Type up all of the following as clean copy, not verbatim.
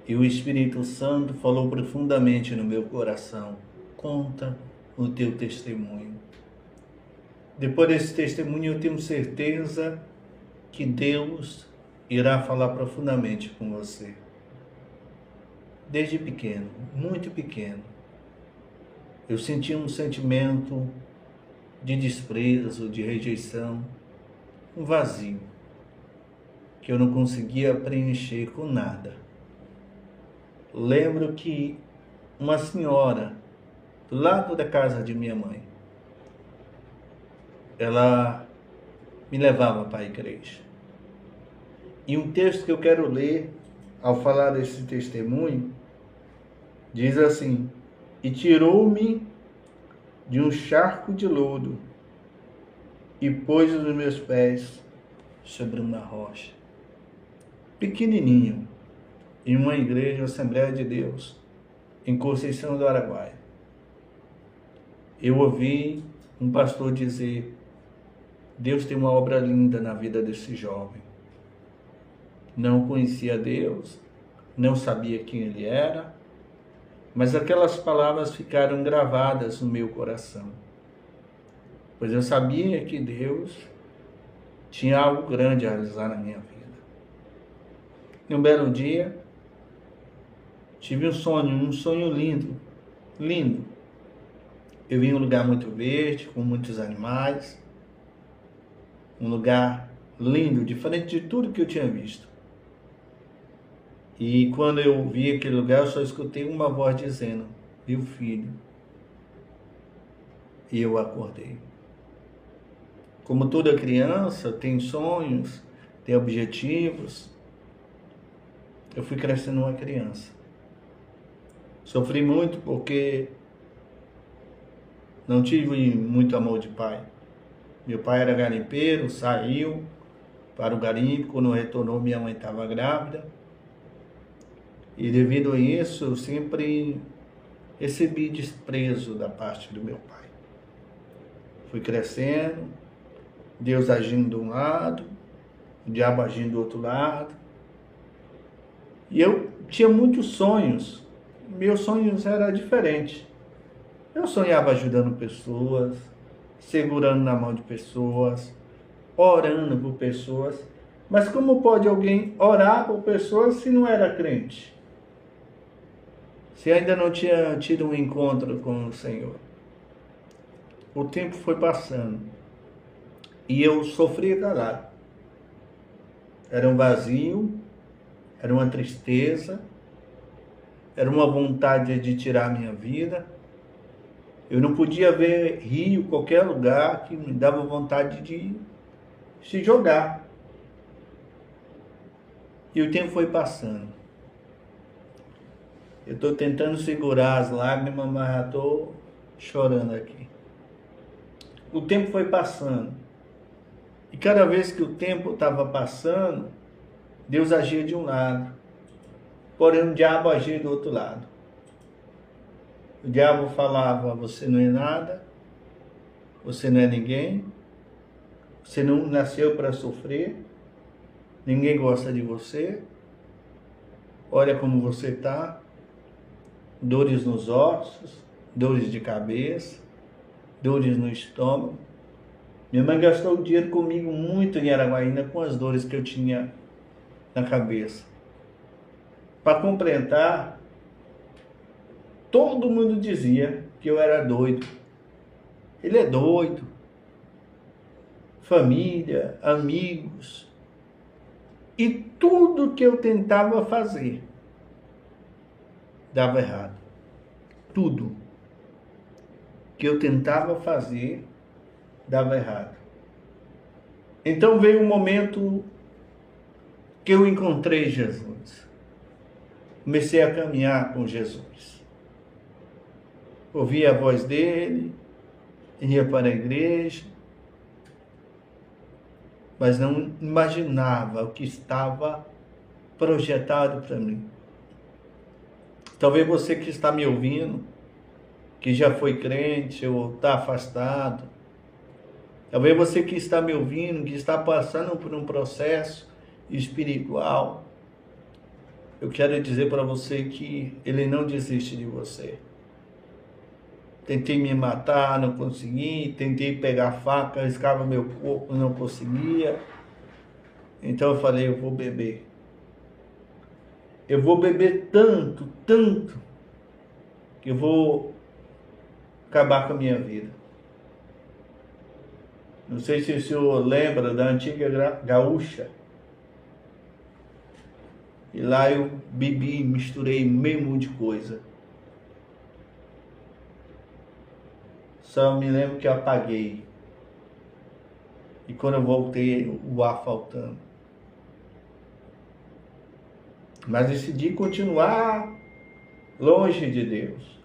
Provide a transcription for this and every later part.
E o Espírito Santo falou profundamente no meu coração: conta o teu testemunho. Depois desse testemunho, eu tenho certeza que Deus irá falar profundamente com você. Desde pequeno, muito pequeno, eu senti um sentimento de desprezo, de rejeição, um vazio que eu não conseguia preencher com nada. Lembro que uma senhora do lado da casa de minha mãe, ela me levava para a igreja. E um texto que eu quero ler ao falar desse testemunho diz assim: e tirou-me de um charco de lodo e pôs os meus pés sobre uma rocha. Pequenininho, em uma igreja, Assembleia de Deus, em Conceição do Araguaia. Eu ouvi um pastor dizer: Deus tem uma obra linda na vida desse jovem. Não conhecia Deus, não sabia quem Ele era, mas aquelas palavras ficaram gravadas no meu coração, pois eu sabia que Deus tinha algo grande a realizar na minha vida. E um belo dia, tive um sonho lindo, lindo. Eu vi um lugar muito verde, com muitos animais, um lugar lindo, diferente de tudo que eu tinha visto. E quando eu vi aquele lugar, eu só escutei uma voz dizendo: meu filho. E eu acordei. Como toda criança, tem sonhos, tem objetivos. Eu fui crescendo uma criança. Sofri muito porque não tive muito amor de pai. Meu pai era garimpeiro, saiu para o garimpo. Quando retornou, minha mãe estava grávida. E devido a isso, eu sempre recebi desprezo da parte do meu pai. Fui crescendo, Deus agindo de um lado, o diabo agindo do outro lado. E eu tinha muitos sonhos. Meus sonhos eram diferentes. Eu sonhava ajudando pessoas, segurando na mão de pessoas, orando por pessoas. Mas como pode alguém orar por pessoas se não era crente? Se ainda não tinha tido um encontro com o Senhor? O tempo foi passando e eu sofria calado. Era um vazio, era uma tristeza, era uma vontade de tirar a minha vida. Eu não podia ver rio, qualquer lugar, que me dava vontade de se jogar. E o tempo foi passando. Eu estou tentando segurar as lágrimas, mas já estou chorando aqui. O tempo foi passando. E cada vez que o tempo estava passando, Deus agia de um lado. Porém, o diabo agia do outro lado. O diabo falava: você não é nada, você não é ninguém, você não nasceu para sofrer, ninguém gosta de você, olha como você está, dores nos ossos, dores de cabeça, dores no estômago. Minha mãe gastou dinheiro comigo muito em Araguaína com as dores que eu tinha na cabeça. Para completar, todo mundo dizia que eu era doido. Ele é doido. Família, amigos. E tudo que eu tentava fazer dava errado. Tudo que eu tentava fazer dava errado. Então veio um momento que eu encontrei Jesus. Comecei a caminhar com Jesus. Ouvi a voz dele, ia para a igreja, mas não imaginava o que estava projetado para mim. Talvez você que está me ouvindo, que já foi crente ou está afastado, talvez você que está me ouvindo, que está passando por um processo espiritual, eu quero dizer para você que Ele não desiste de você. Tentei me matar, não consegui. Tentei pegar a faca, arriscava meu corpo, não conseguia. Então eu falei, eu vou beber. Eu vou beber tanto, tanto, que eu vou acabar com a minha vida. Não sei se o senhor lembra da antiga gaúcha. E lá eu bebi, misturei meio mundo de coisa. Só me lembro que eu apaguei. E quando eu voltei, o ar faltando. Mas decidi continuar longe de Deus.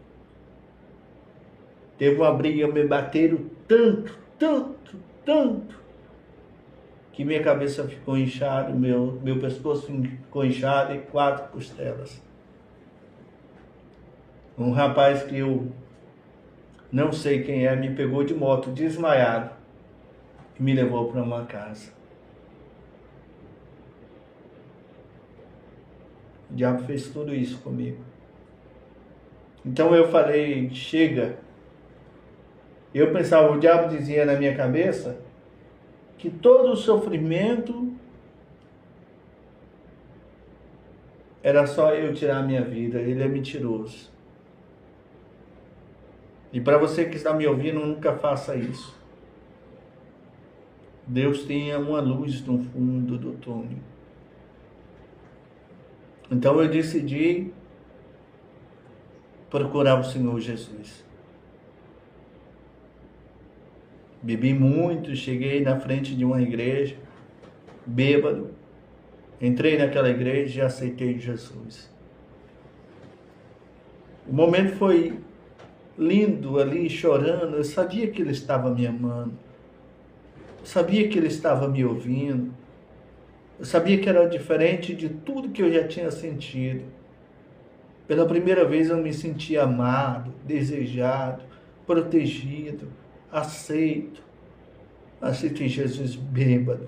Teve uma briga, me bateram tanto, tanto, tanto, que minha cabeça ficou inchada, meu pescoço ficou inchado e 4 costelas. Um rapaz que eu não sei quem é, me pegou de moto desmaiado e me levou para uma casa. O diabo fez tudo isso comigo. Então eu falei, chega. Eu pensava, o diabo dizia na minha cabeça que todo o sofrimento era só eu tirar a minha vida. Ele é mentiroso. E para você que está me ouvindo, nunca faça isso. Deus tem uma luz no fundo do túnel. Então eu decidi procurar o Senhor Jesus. Bebi muito, cheguei na frente de uma igreja, bêbado. Entrei naquela igreja e aceitei Jesus. O momento foi lindo ali, chorando. Eu sabia que Ele estava me amando. Eu sabia que Ele estava me ouvindo. Eu sabia que era diferente de tudo que eu já tinha sentido. Pela primeira vez eu me senti amado, desejado, protegido, aceito. Aceitei Jesus bêbado.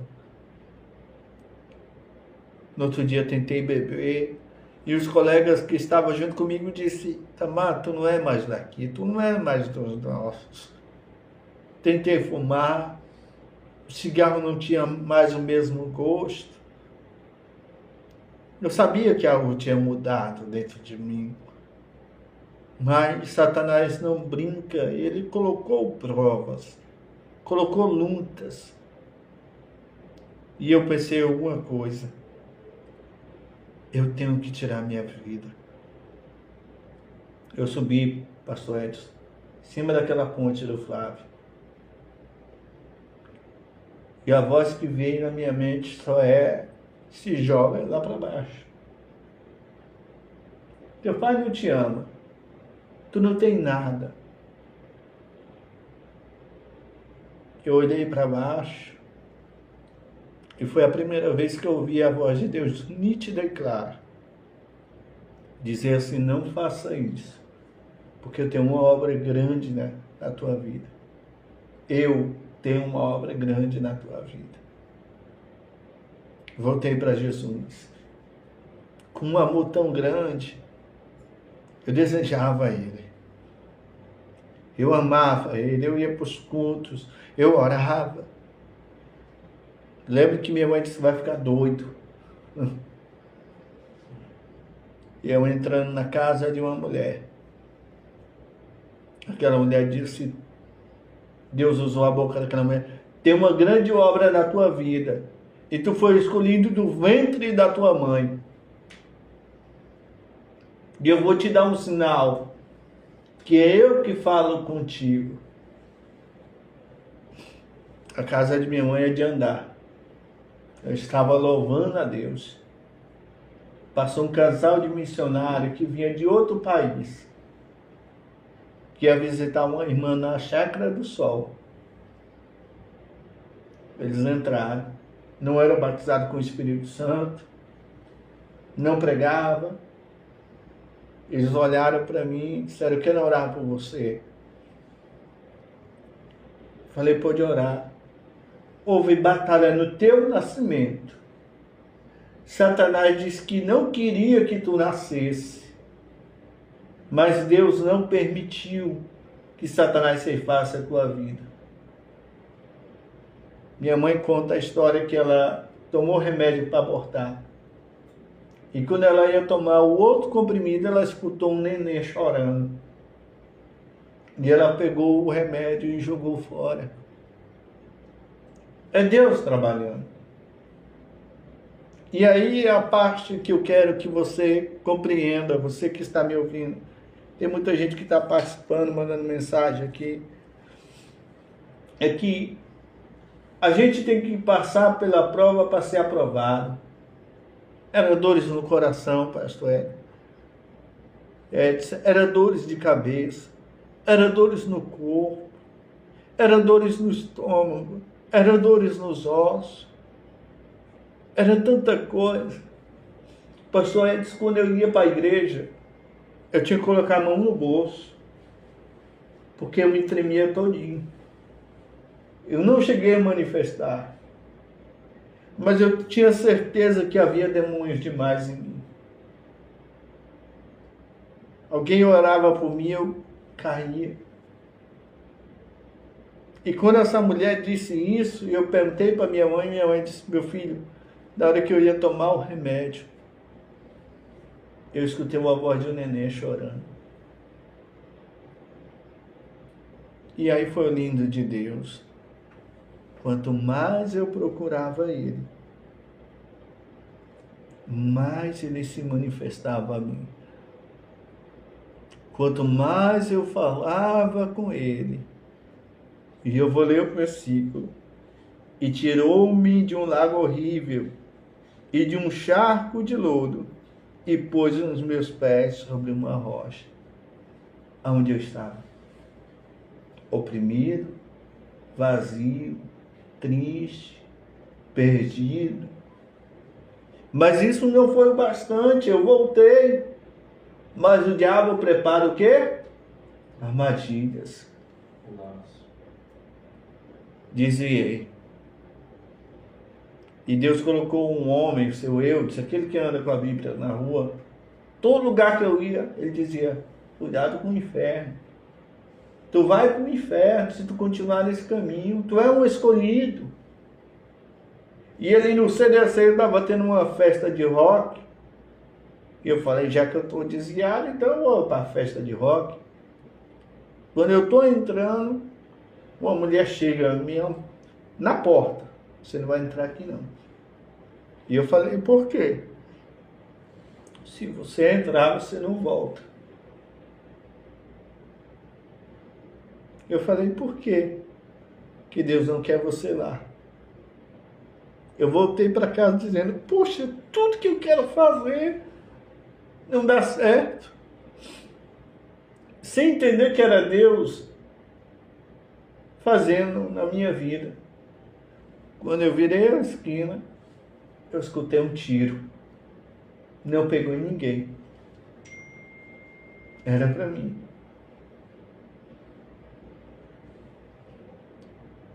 No outro dia tentei beber. E os colegas que estavam junto comigo disseram, Tamar, tu não é mais daqui, tu não é mais dos nossos. Tentei fumar, o cigarro não tinha mais o mesmo gosto. Eu sabia que algo tinha mudado dentro de mim. Mas Satanás não brinca, ele colocou provas, colocou lutas. E eu pensei alguma coisa. Eu tenho que tirar minha vida. Eu subi, pastor Edson, em cima daquela ponte do Flávio. E a voz que veio na minha mente só é, se joga lá para baixo. Teu pai não te ama. Tu não tem nada. Eu olhei para baixo e foi a primeira vez que eu ouvi a voz de Deus nítida e clara. Dizer assim, não faça isso, porque eu tenho uma obra grande na tua vida. Eu tenho uma obra grande na tua vida. Voltei para Jesus. Com um amor tão grande, eu desejava Ele. Eu amava Ele, eu ia para os cultos, eu orava. Lembro que minha mãe disse, vai ficar doido. E eu entrando na casa de uma mulher. Aquela mulher disse, Deus usou a boca daquela mulher, tem uma grande obra na tua vida. E tu foi escolhido do ventre da tua mãe. E eu vou te dar um sinal, que é eu que falo contigo. A casa de minha mãe é de andar. Eu estava louvando a Deus. Passou um casal de missionários que vinha de outro país, que ia visitar uma irmã na Chácara do Sol. Eles entraram, não eram batizados com o Espírito Santo, não pregavam. Eles olharam para mim e disseram, eu quero orar por você. Falei, pode orar. Houve batalha no teu nascimento. Satanás disse que não queria que tu nascesse, mas Deus não permitiu que Satanás ceifasse a tua vida. Minha mãe conta a história que ela tomou remédio para abortar. E quando ela ia tomar o outro comprimido, ela escutou um neném chorando. E ela pegou o remédio e jogou fora. É Deus trabalhando. E aí a parte que eu quero que você compreenda, você que está me ouvindo. Tem muita gente que está participando, mandando mensagem aqui. É que a gente tem que passar pela prova para ser aprovado. Era dores no coração, pastor Edson. Era dores de cabeça. Era dores no corpo. Era dores no estômago. Era dores nos ossos. Era tanta coisa. Pastor Edson, quando eu ia para a igreja, eu tinha que colocar a mão no bolso. Porque eu me tremia todinho. Eu não cheguei a manifestar. Mas eu tinha certeza que havia demônios demais em mim. Alguém orava por mim, eu caía. E quando essa mulher disse isso, eu perguntei para minha mãe disse, meu filho, na hora que eu ia tomar o remédio, eu escutei uma voz de um neném chorando. E aí foi o lindo de Deus. Quanto mais eu procurava Ele, mais Ele se manifestava a mim. Quanto mais eu falava com Ele, e eu vou ler o versículo, e tirou-me de um lago horrível, e de um charco de lodo, e pôs os meus pés sobre uma rocha, onde eu estava, oprimido, vazio, triste, perdido. Mas isso não foi o bastante, eu voltei. Mas o diabo prepara o quê? Armadilhas. Desviei. E Deus colocou um homem, o seu Eudes, aquele que anda com a Bíblia na rua. Todo lugar que eu ia, ele dizia, cuidado com o inferno. Tu vai para o inferno se tu continuar nesse caminho. Tu é um escolhido. E ele no CDC estava tendo uma festa de rock. E eu falei, já que eu estou desviado, então eu vou para a festa de rock. Quando eu estou entrando, uma mulher chega na porta. Você não vai entrar aqui não. E eu falei, por quê? Se você entrar, você não volta. Eu falei, por quê? Que Deus não quer você lá. Eu voltei para casa dizendo, poxa, tudo que eu quero fazer não dá certo. Sem entender que era Deus fazendo na minha vida. Quando eu virei a esquina, eu escutei um tiro. Não pegou em ninguém. Era para mim.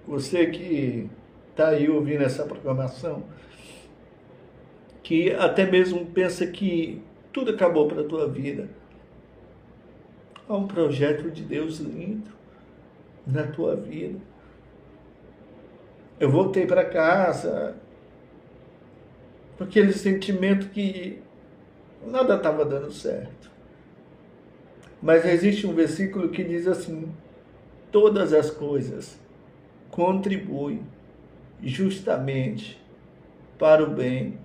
Você que está aí ouvindo essa proclamação, que até mesmo pensa que tudo acabou para a tua vida. Há um projeto de Deus lindo na tua vida. Eu voltei para casa com aquele sentimento que nada estava dando certo. Mas existe um versículo que diz assim, todas as coisas contribuem justamente para o bem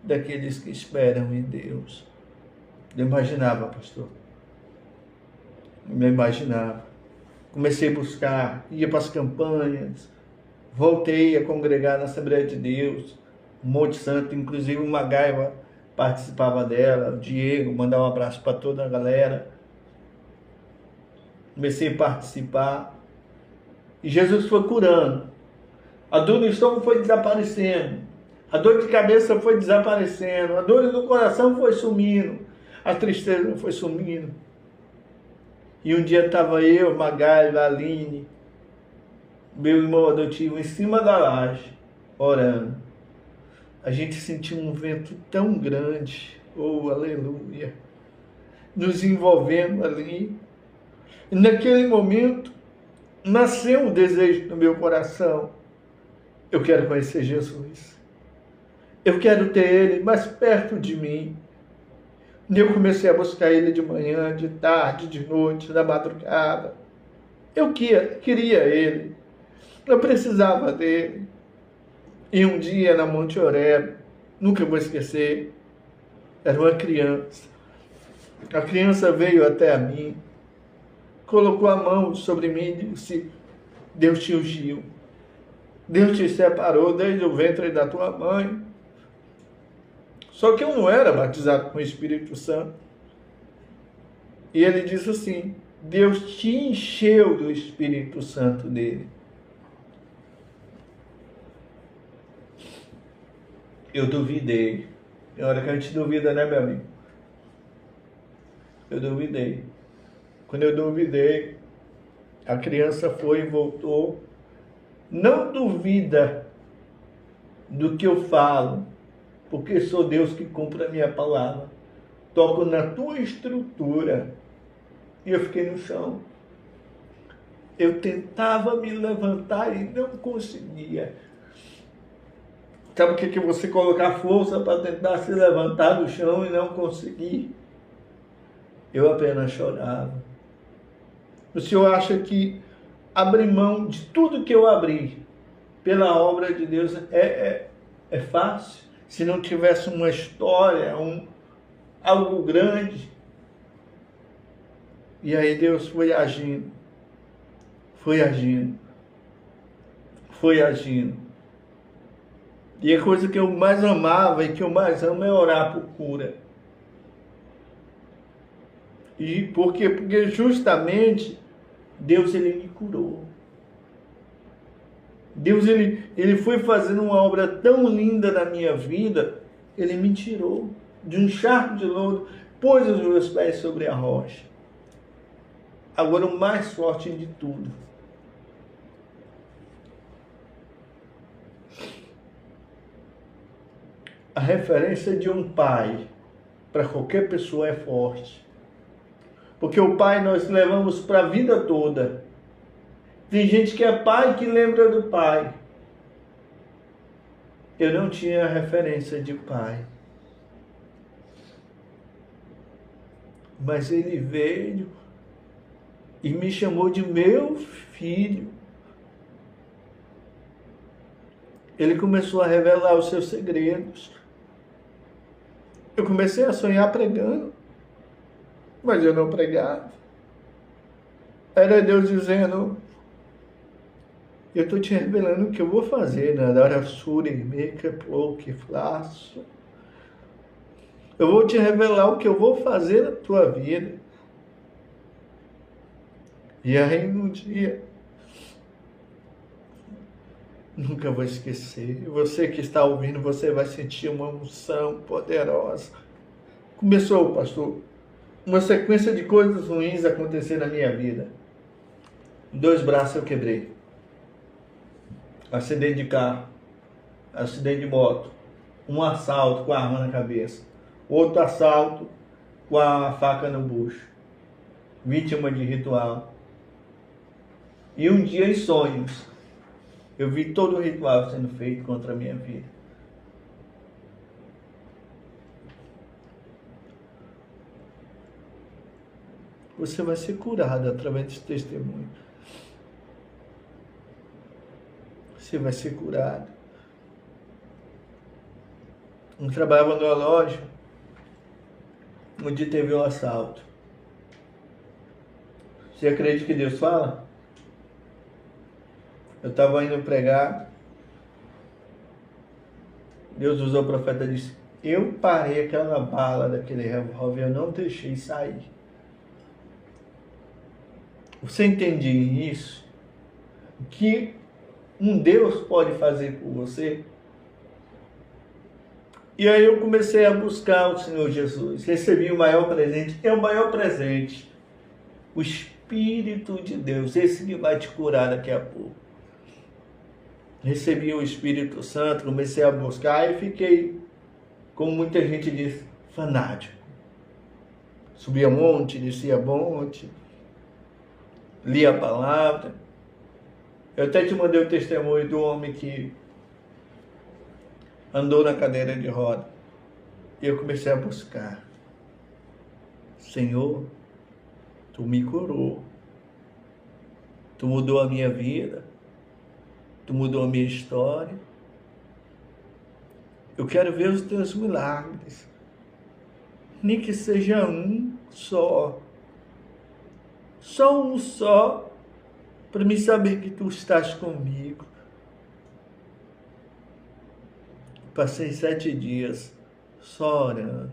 daqueles que esperam em Deus. Eu imaginava, pastor. Eu imaginava. Comecei a buscar, ia para as campanhas, voltei a congregar na Assembleia de Deus, Monte Santo, inclusive o Magaiva participava dela, o Diego, mandar um abraço para toda a galera. Comecei a participar e Jesus foi curando. A dor no estômago foi desaparecendo, a dor de cabeça foi desaparecendo, a dor no coração foi sumindo, a tristeza foi sumindo. E um dia estava eu, Magali, Aline, meu irmão adotivo, em cima da laje, orando. a gente sentiu um vento tão grande, oh, aleluia, nos envolvendo ali. E naquele momento, nasceu um desejo no meu coração. Eu quero conhecer Jesus. Eu quero ter Ele mais perto de mim. E eu comecei a buscar Ele de manhã, de tarde, de noite, na madrugada. Eu queria Ele. Eu precisava dele. E um dia na Monte Oreb, nunca vou esquecer, era uma criança. A criança veio até a mim, colocou a mão sobre mim e disse: Deus te ungiu. Deus te separou desde o ventre da tua mãe. Só que eu não era batizado com o Espírito Santo. E ele disse assim: Deus te encheu do Espírito Santo dele. Eu duvidei. Tem hora que a gente duvida, né, meu amigo? Eu duvidei. Quando eu duvidei, a criança foi e voltou. Não duvida do que eu falo, porque sou Deus que cumpre a minha palavra. Toco na tua estrutura. E eu fiquei no chão. Eu tentava me levantar e não conseguia. Sabe o que você colocar força para tentar se levantar do chão e não conseguir? Eu apenas chorava. O Senhor acha que abrir mão de tudo que eu abri pela obra de Deus é fácil? Se não tivesse uma história, algo grande. E aí Deus foi agindo. Foi agindo. Foi agindo. E a coisa que eu mais amava e que eu mais amo é orar por cura. E por quê? Porque justamente Deus, ele me curou. Deus, ele foi fazendo uma obra tão linda na minha vida, ele me tirou de um charco de lodo, pôs os meus pés sobre a rocha. Agora o mais forte de tudo. A referência de um pai para qualquer pessoa é forte. Porque o pai nós levamos para a vida toda. Tem gente que é pai que lembra do pai. Eu não tinha referência de pai. Mas ele veio e me chamou de meu filho. Ele começou a revelar os seus segredos. Eu comecei a sonhar pregando, mas eu não pregava. Era Deus dizendo: eu estou te revelando o que eu vou fazer na Darasura e Meca, que faço. Eu vou te revelar o que eu vou fazer na tua vida. E aí um dia, nunca vou esquecer. Você que está ouvindo, você vai sentir uma unção poderosa. Começou, pastor, uma sequência de coisas ruins acontecer na minha vida. 2 braços eu quebrei. Acidente de carro. Acidente de moto. Um assalto com a arma na cabeça. Outro assalto com a faca no bucho. Vítima de ritual. E um dia em sonhos, eu vi todo o ritual sendo feito contra a minha vida. Você vai ser curado através desse testemunho. Você vai ser curado. Eu trabalhava numa loja onde teve um assalto. Você acredita que Deus fala? Eu estava indo pregar. Deus usou o profeta e disse: eu parei aquela bala daquele revólver, eu não deixei sair. Você entende isso? O que um Deus pode fazer por você? E aí eu comecei a buscar o Senhor Jesus. Recebi o maior presente. É o maior presente. O Espírito de Deus. Esse que vai te curar daqui a pouco. recebi o Espírito Santo, comecei a buscar e fiquei, como muita gente diz, fanático. Subia monte, descia monte, lia a palavra. Eu até te mandei o testemunho do homem que andou na cadeira de roda. E eu comecei a buscar. Senhor, Tu me curou. Tu mudou a minha vida. Tu mudou a minha história. Eu quero ver os Teus milagres. Nem que seja um só. Só um só. Para me saber que Tu estás comigo. Passei 7 dias só orando.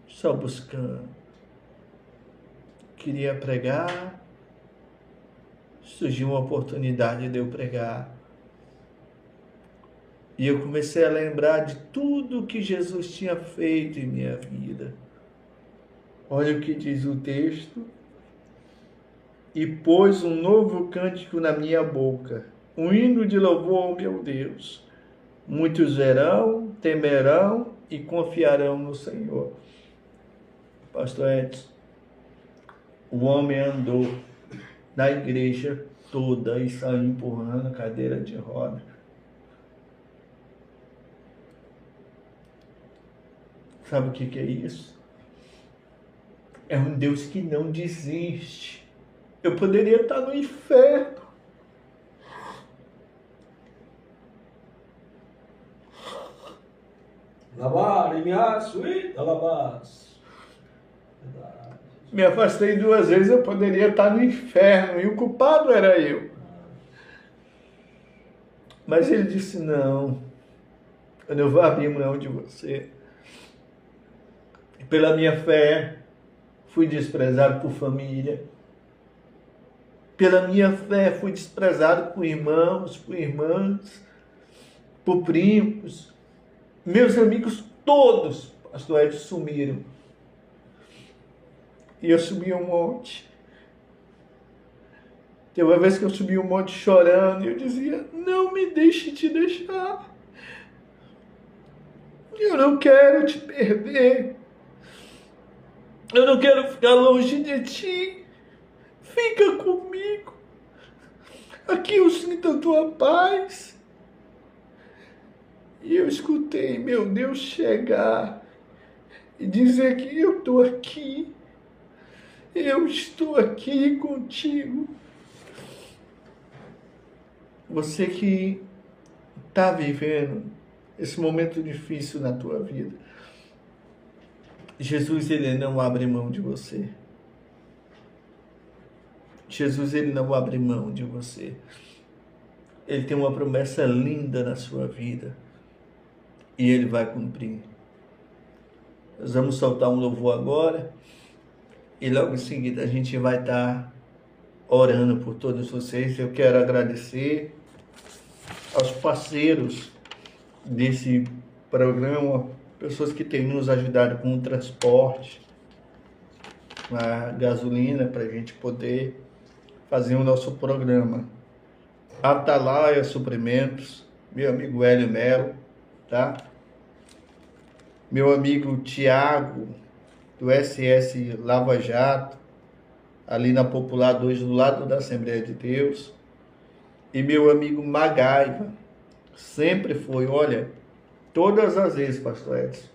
Só buscando. Queria pregar. Surgiu uma oportunidade de eu pregar. E eu comecei a lembrar de tudo que Jesus tinha feito em minha vida. Olha o que diz o texto. E pôs um novo cântico na minha boca, um hino de louvor ao meu Deus. Muitos verão, temerão e confiarão no Senhor. Pastor Edson, o homem andou na igreja toda e saiu empurrando a cadeira de roda. Sabe o que é isso? É um Deus que não desiste. Eu poderia estar no inferno. Me afastei 2 vezes, eu poderia estar no inferno, e o culpado era eu. Mas ele disse, não, eu não vou abrir mão de você. E pela minha fé, fui desprezado por família. Pela minha fé, fui desprezado por irmãos, por irmãs, por primos. Meus amigos todos, pastor Edson, sumiram. E eu subi um monte. Teve uma vez que eu subi um monte chorando e eu dizia, não me deixe te deixar. Eu não quero te perder. Eu não quero ficar longe de ti. Fica comigo. Aqui eu sinto a tua paz. E eu escutei meu Deus chegar e dizer que eu estou aqui. Eu estou aqui contigo. Você que está vivendo esse momento difícil na tua vida, Jesus, ele não abre mão de você. Jesus, ele não abre mão de você. Ele tem uma promessa linda na sua vida. E ele vai cumprir. Nós vamos soltar um louvor agora. E logo em seguida a gente vai estar orando por todos vocês. Eu quero agradecer aos parceiros desse programa, pessoas que têm nos ajudado com o transporte, a gasolina, para a gente poder fazer o nosso programa. Atalaia Suprimentos, meu amigo Hélio Melo, tá? Meu amigo Tiago, do SS Lava Jato, ali na Popular 2, do lado da Assembleia de Deus. E meu amigo Magaiva, sempre foi, olha, todas as vezes, pastor Edson,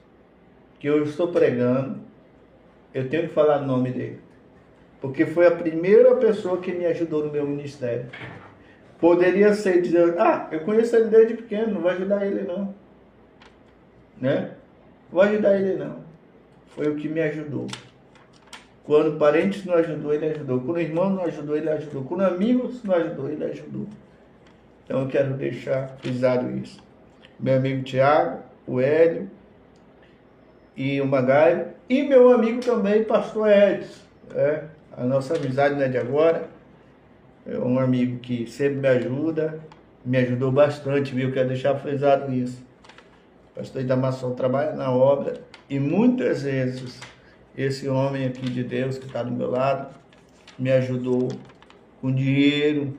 que eu estou pregando, eu tenho que falar o nome dele. Porque foi a primeira pessoa que me ajudou no meu ministério. Poderia ser dizer, eu conheço ele desde pequeno, não vou ajudar ele não. Né? Não vou ajudar ele não. Foi o que me ajudou. Quando parentes não ajudou, ele ajudou. Quando irmão não ajudou, ele ajudou. Quando amigos não ajudou, ele ajudou. Então eu quero deixar frisado isso. Meu amigo Tiago, o Hélio e o Magaio. E meu amigo também, pastor Edson. A nossa amizade não é de agora. É um amigo que sempre me ajuda. Me ajudou bastante, viu? Quero deixar frisado isso. O pastor Idamação trabalha na obra. E muitas vezes esse homem aqui de Deus que está do meu lado me ajudou com dinheiro,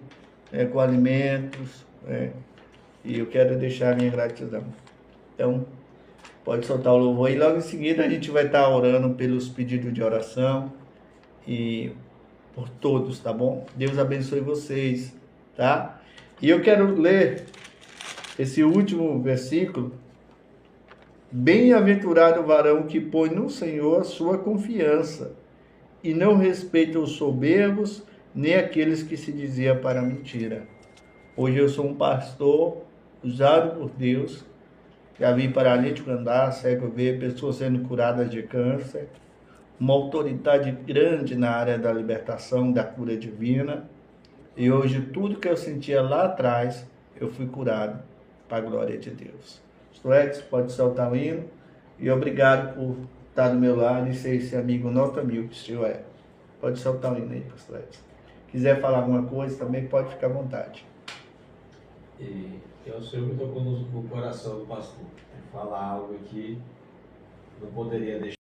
com alimentos, né? E eu quero deixar a minha gratidão. Então, pode soltar o louvor e logo em seguida a gente vai estar orando pelos pedidos de oração e por todos, tá bom? Deus abençoe vocês, tá? E eu quero ler esse último versículo. Bem-aventurado o varão que põe no Senhor a sua confiança e não respeita os soberbos, nem aqueles que se dizia para a mentira. Hoje eu sou um pastor usado por Deus. Já vi paralítico andar, cego ver, pessoas sendo curadas de câncer. Uma autoridade grande na área da libertação, da cura divina. E hoje tudo que eu sentia lá atrás, eu fui curado para a glória de Deus. Pastor Edson, pode soltar o hino. E obrigado por estar do meu lado e ser esse amigo nota 1000 que o senhor é. Pode soltar o hino aí, Pastor Edson. Quiser falar alguma coisa também, pode ficar à vontade. E é o Senhor que tocou no coração do pastor. Falar algo que não poderia deixar.